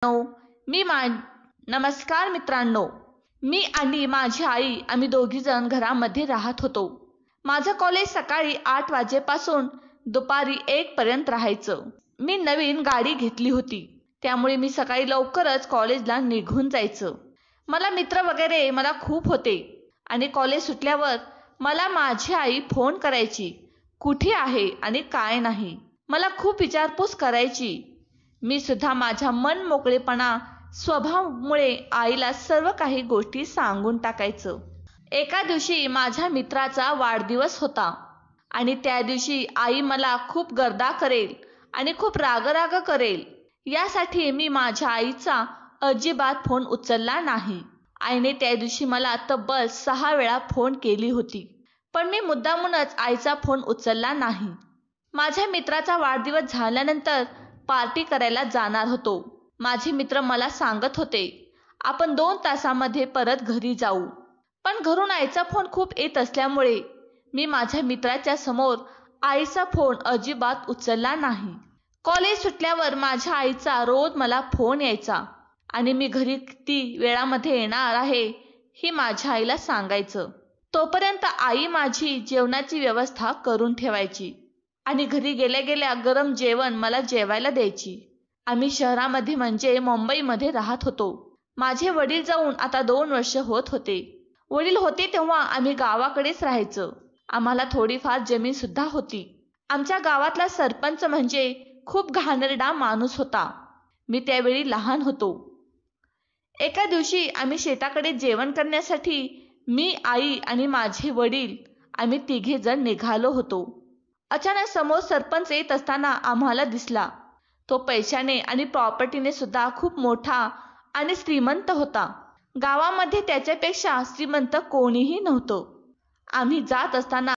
मी मा नमस्कार मित्रांनो, मी आणि माझी आई आम्ही दोघीजण घरामध्ये राहत होतो. माझं कॉलेज सकाळी 8 वाजेपासून दुपारी 1 पर्यंत राहायचं. मी नवीन गाडी घेतली होती, त्यामुळे मी सकाळी लवकरच कॉलेजला निघून जायचं. मला मित्र वगैरे मला खूप होते आणि कॉलेज सुटल्यावर मला माझी आई फोन करायची, कुठे आहे आणि काय नाही. मला खूप विचारपूस करायची. मी सुद्धा माझ्या मनमोकळेपणा स्वभावामुळे आईला सर्व काही गोष्टी सांगून टाकायचं. एका दिवशी माझ्या मित्राचा वाढदिवस होता आणि त्या दिवशी आई मला खूप गर्दा करेल आणि खूप राग करेल यासाठी मी माझ्या आईचा अजिबात फोन उचलला नाही. आईने त्या दिवशी मला तब्बल 6 वेळा फोन केली होती, पण मी मुद्दामूनच आईचा फोन उचलला नाही. माझ्या मित्राचा वाढदिवस झाल्यानंतर पार्टी करायला जाणार होतो. माझे मित्र मला सांगत होते, आपण 2 तासामध्ये परत घरी जाऊ. पण घरून आईचा फोन खूप येत असल्यामुळे मी माझ्या मित्राच्या समोर आईचा फोन अजिबात उचलला नाही. कॉलेज सुटल्यावर माझ्या आईचा रोज मला फोन यायचा आणि मी घरी किती वेळामध्ये येणार आहे हे माझ्या आईला सांगायचं. तोपर्यंत आई माझी जेवणाची व्यवस्था करून ठेवायची आणि घरी गेल्या गेल्या गरम जेवण मला जेवायला द्यायची. आम्ही शहरामध्ये म्हणजे मुंबईमध्ये राहत होतो. माझे वडील जाऊन आता 2 वर्ष होत होते. वडील होते तेव्हा आम्ही गावाकडेच राहायचो. आम्हाला थोडीफार जमीन सुद्धा होती. आमच्या गावातला सरपंच म्हणजे खूप घाणेरडा माणूस होता. मी त्यावेळी लहान होतो. एका दिवशी आम्ही शेताकडे जेवण करण्यासाठी मी, आई आणि माझे वडील आम्ही 3घे जण निघालो होतो. अचानक समोर सरपंच येत असताना आम्हाला दिसला. तो पैशाने आणि प्रॉपर्टीने सुद्धा खूप मोठा आणि श्रीमंत होता. गावामध्ये त्याच्यापेक्षा श्रीमंत कोणीही नव्हतं. आम्ही जात असताना